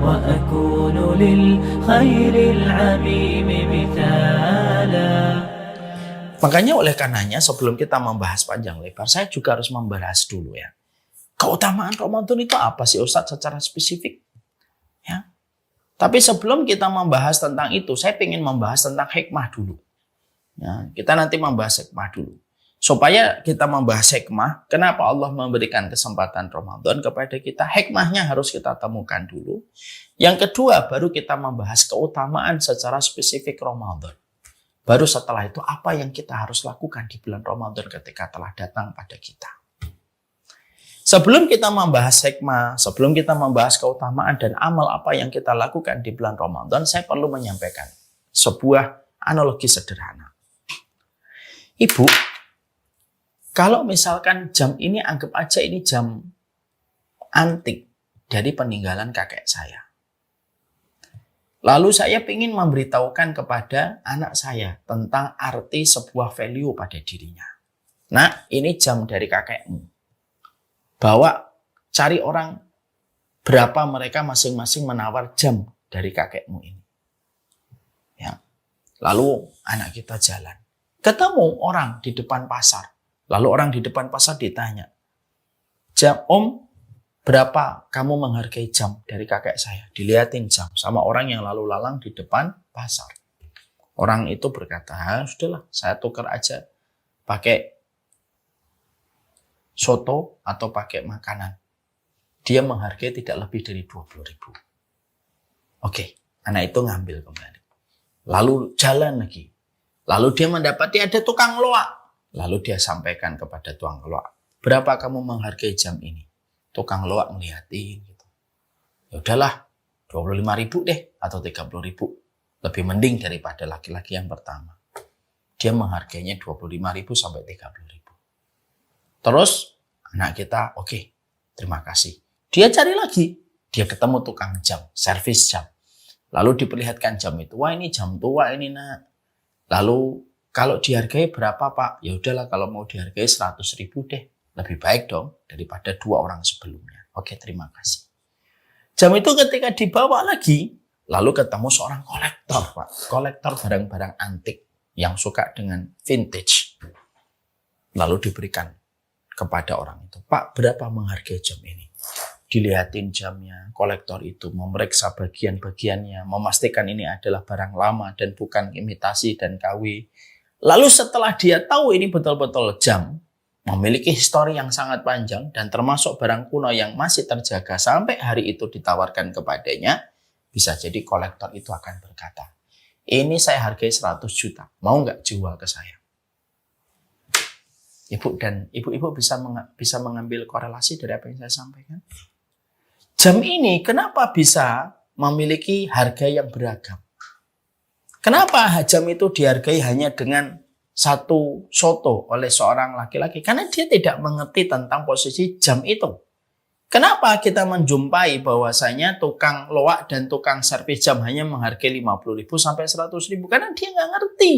وأكون للخير العميم مثالا. Makanya oleh karenanya sebelum kita membahas panjang lebar, saya juga harus membahas dulu ya. Keutamaan Ramadan itu apa sih Ustadz secara spesifik? Ya. Tapi sebelum kita membahas tentang itu, saya ingin membahas tentang hikmah dulu. Ya, kita nanti membahas hikmah dulu. Supaya kita membahas hikmah, kenapa Allah memberikan kesempatan Ramadan kepada kita, hikmahnya harus kita temukan dulu. Yang kedua, baru kita membahas keutamaan secara spesifik Ramadan. Baru setelah itu, apa yang kita harus lakukan di bulan Ramadan ketika telah datang pada kita. Sebelum kita membahas hikmah, sebelum kita membahas keutamaan dan amal apa yang kita lakukan di bulan Ramadan, saya perlu menyampaikan sebuah analogi sederhana. Ibu, kalau misalkan jam ini, anggap aja ini jam antik dari peninggalan kakek saya. Lalu saya ingin memberitahukan kepada anak saya tentang arti sebuah value pada dirinya. Nah, ini jam dari kakekmu. Bawa, cari orang berapa mereka masing-masing menawar jam dari kakekmu ini. Ya. Lalu anak kita jalan. Ketemu orang di depan pasar. Lalu orang di depan pasar ditanya, Om, berapa kamu menghargai jam dari kakek saya? Dilihatin jam sama orang yang lalu lalang di depan pasar. Orang itu berkata, sudahlah saya tukar aja pakai soto atau pakai makanan. Dia menghargai tidak lebih dari 20.000. Oke, anak itu ngambil kembali. Lalu jalan lagi. Lalu dia mendapati ada tukang loak. Lalu dia sampaikan kepada tukang loak, berapa kamu menghargai jam ini? Tukang loak ngeliatin gitu. Ya udahlah, 25.000 deh atau 30.000. Lebih mending daripada laki-laki yang pertama. Dia menghargainya 25.000 sampai 30.000. Terus anak kita, oke, terima kasih. Dia cari lagi. Dia ketemu tukang jam, servis jam. Lalu diperlihatkan jam itu. Wah, ini jam tua ini, Nak. Lalu kalau dihargai berapa, Pak? Ya udahlah, kalau mau dihargai 100.000 deh. Lebih baik dong daripada 2 orang sebelumnya. Oke, terima kasih. Jam itu ketika dibawa lagi, lalu ketemu seorang kolektor, Pak. Kolektor barang-barang antik yang suka dengan vintage. Lalu diberikan kepada orang itu. Pak, berapa menghargai jam ini? Dilihatin jamnya, kolektor itu memeriksa bagian-bagiannya, memastikan ini adalah barang lama dan bukan imitasi dan KW. Lalu setelah dia tahu ini betul-betul jam, memiliki histori yang sangat panjang dan termasuk barang kuno yang masih terjaga sampai hari itu ditawarkan kepadanya, bisa jadi kolektor itu akan berkata, ini saya hargai 100 juta, mau nggak jual ke saya? Ibu dan ibu-ibu bisa mengambil korelasi dari apa yang saya sampaikan. Jam ini kenapa bisa memiliki harga yang beragam? Kenapa jam itu dihargai hanya dengan satu soto oleh seorang laki-laki? Karena dia tidak mengerti tentang posisi jam itu. Kenapa kita menjumpai bahwasanya tukang loak dan tukang servis jam hanya menghargai 50.000 sampai 100.000? Karena dia nggak ngerti.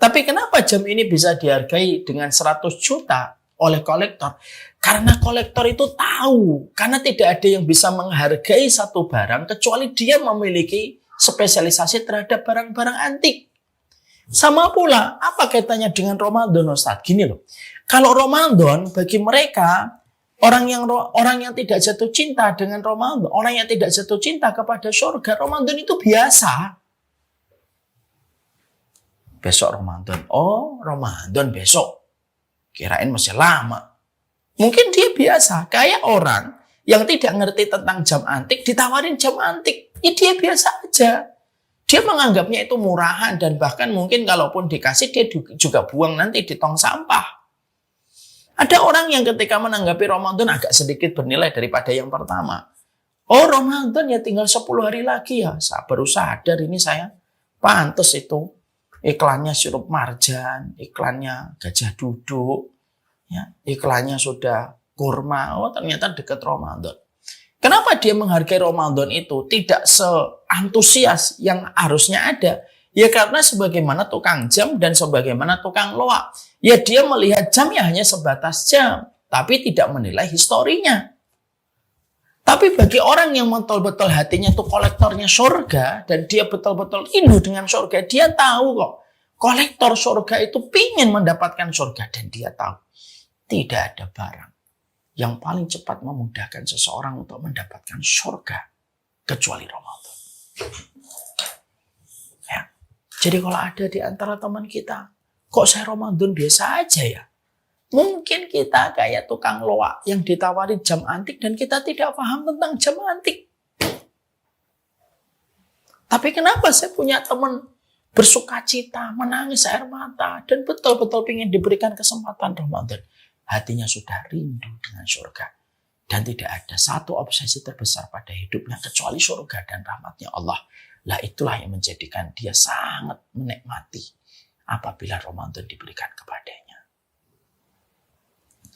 Tapi kenapa jam ini bisa dihargai dengan 100 juta oleh kolektor? Karena kolektor itu tahu. Karena tidak ada yang bisa menghargai satu barang kecuali dia memiliki spesialisasi terhadap barang-barang antik. Sama pula, apa kaitannya dengan Ramadan, Ustaz? Gini loh, kalau Ramadan bagi mereka, orang yang tidak jatuh cinta dengan Ramadan, orang yang tidak jatuh cinta kepada surga, Ramadan itu biasa. Besok Ramadan, oh Ramadan besok, kirain masih lama. Mungkin dia biasa, kayak orang yang tidak ngerti tentang jam antik, ditawarin jam antik. Ya dia biasa aja. Dia menganggapnya itu murahan dan bahkan mungkin kalaupun dikasih dia juga buang nanti di tong sampah. Ada orang yang ketika menanggapi Ramadan agak sedikit bernilai daripada yang pertama. Oh Ramadan ya tinggal 10 hari lagi ya. Saya baru sadar ini saya. Pantes itu. Iklannya sirup marjan, iklannya gajah duduk, ya, iklannya sudah kurma. Oh ternyata dekat Ramadan. Kenapa dia menghargai Ramadan itu tidak seantusias yang harusnya ada? Ya karena sebagaimana tukang jam dan sebagaimana tukang loak. Ya dia melihat jam ya hanya sebatas jam. Tapi tidak menilai historinya. Tapi bagi orang yang betul-betul hatinya itu kolektornya surga dan dia betul-betul rindu dengan surga, dia tahu kok kolektor surga itu pingin mendapatkan surga dan dia tahu tidak ada barang yang paling cepat memudahkan seseorang untuk mendapatkan surga kecuali Ramadan. Ya. Jadi kalau ada di antara teman kita, kok saya Ramadan biasa aja ya? Mungkin kita kayak tukang loak yang ditawari jam antik dan kita tidak paham tentang jam antik. Tapi kenapa saya punya teman bersuka cita, menangis air mata, dan betul-betul ingin diberikan kesempatan Ramadan. Hatinya sudah rindu dengan surga. Dan tidak ada satu obsesi terbesar pada hidupnya kecuali surga dan rahmatnya Allah. Lah itulah yang menjadikan dia sangat menikmati apabila Ramadan diberikan kepadanya.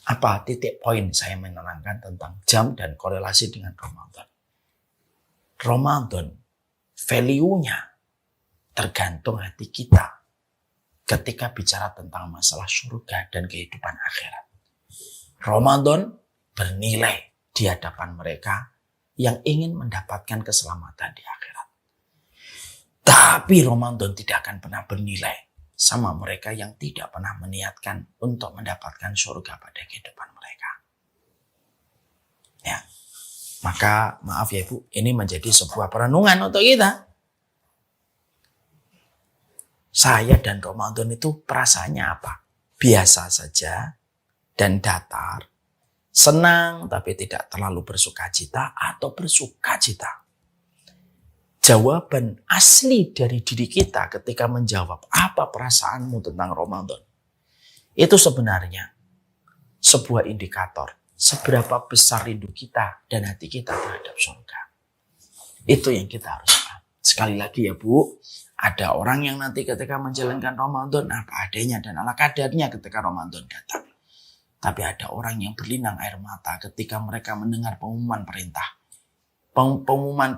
Apa titik poin saya menerangkan tentang jam dan korelasi dengan Ramadan? Ramadan, value-nya tergantung hati kita ketika bicara tentang masalah surga dan kehidupan akhirat. Ramadan bernilai di hadapan mereka yang ingin mendapatkan keselamatan di akhirat. Tapi Ramadan tidak akan pernah bernilai sama mereka yang tidak pernah meniatkan untuk mendapatkan surga pada kehidupan mereka. Ya. Maka maaf ya Ibu, ini menjadi sebuah perenungan untuk kita. Saya dan Ramadan itu perasaannya apa? Biasa saja dan datar. Senang tapi tidak terlalu bersukacita atau bersukacita. Jawaban asli dari diri kita ketika menjawab apa perasaanmu tentang Ramadan. Itu sebenarnya sebuah indikator seberapa besar rindu kita dan hati kita terhadap surga. Itu yang kita harus paham. Sekali lagi ya Bu, ada orang yang nanti ketika menjalankan Ramadan apa adanya dan ala kadarnya ketika Ramadan datang. Tapi ada orang yang berlinang air mata ketika mereka mendengar pengumuman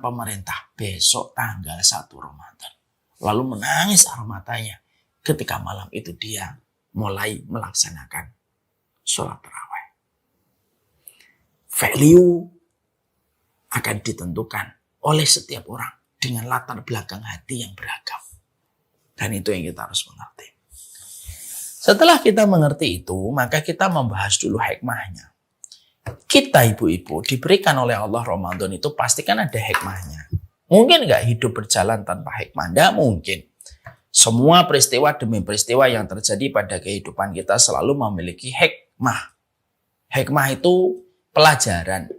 pemerintah besok tanggal 1 Ramadan. Lalu menangis air matanya ketika malam itu dia mulai melaksanakan sholat tarawih. Value akan ditentukan oleh setiap orang dengan latar belakang hati yang beragam. Dan itu yang kita harus mengerti. Setelah kita mengerti itu, maka kita membahas dulu hikmahnya. Kita ibu-ibu diberikan oleh Allah Ramadan itu pasti kan ada hikmahnya. Mungkin nggak hidup berjalan tanpa hikmah? Nggak mungkin. Semua peristiwa demi peristiwa yang terjadi pada kehidupan kita selalu memiliki hikmah. Hikmah itu pelajaran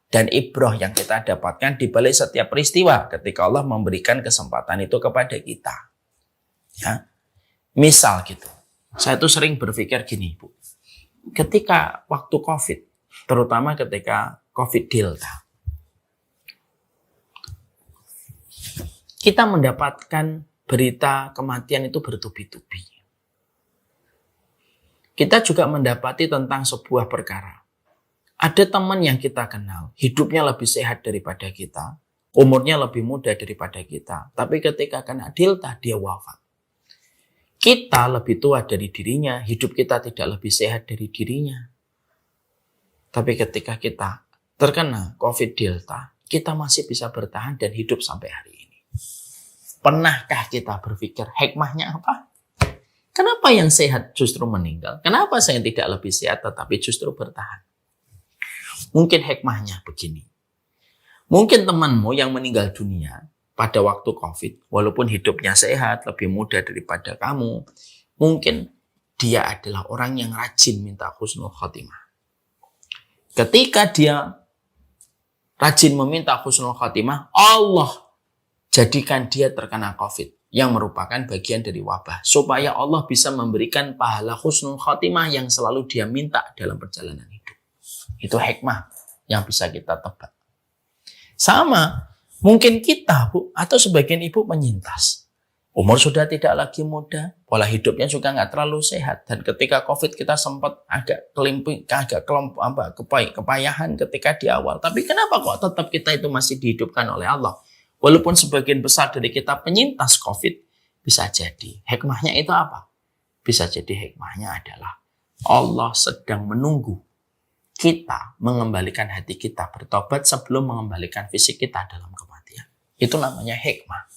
dan ibrah yang kita dapatkan di balik setiap peristiwa ketika Allah memberikan kesempatan itu kepada kita. Ya. Misal gitu. Saya tuh sering berpikir gini, Bu. Ketika waktu Covid, terutama ketika Covid Delta, kita mendapatkan berita kematian itu bertubi-tubi. Kita juga mendapati tentang sebuah perkara. Ada teman yang kita kenal, hidupnya lebih sehat daripada kita, umurnya lebih muda daripada kita, tapi ketika kena Delta, dia wafat. Kita lebih tua dari dirinya, hidup kita tidak lebih sehat dari dirinya. Tapi ketika kita terkena Covid Delta, kita masih bisa bertahan dan hidup sampai hari ini. Pernahkah kita berpikir hikmahnya apa? Kenapa yang sehat justru meninggal? Kenapa saya tidak lebih sehat tetapi justru bertahan? Mungkin hikmahnya begini. Mungkin temanmu yang meninggal dunia pada waktu Covid, walaupun hidupnya sehat, lebih muda daripada kamu, mungkin dia adalah orang yang rajin minta husnul khotimah. Ketika dia rajin meminta husnul khotimah, Allah jadikan dia terkena Covid, yang merupakan bagian dari wabah, supaya Allah bisa memberikan pahala husnul khotimah yang selalu dia minta dalam perjalanan hidup. Itu hikmah yang bisa kita tebak. Sama, mungkin kita, Bu, atau sebagian ibu menyintas. Umur sudah tidak lagi muda, pola hidupnya juga nggak terlalu sehat. Dan ketika Covid kita sempat agak kepayahan ketika di awal. Tapi kenapa kok tetap kita itu masih dihidupkan oleh Allah? Walaupun sebagian besar dari kita penyintas Covid, bisa jadi. Hikmahnya itu apa? Bisa jadi hikmahnya adalah Allah sedang menunggu kita mengembalikan hati kita bertobat sebelum mengembalikan fisik kita dalam kematian. Itu namanya hikmah.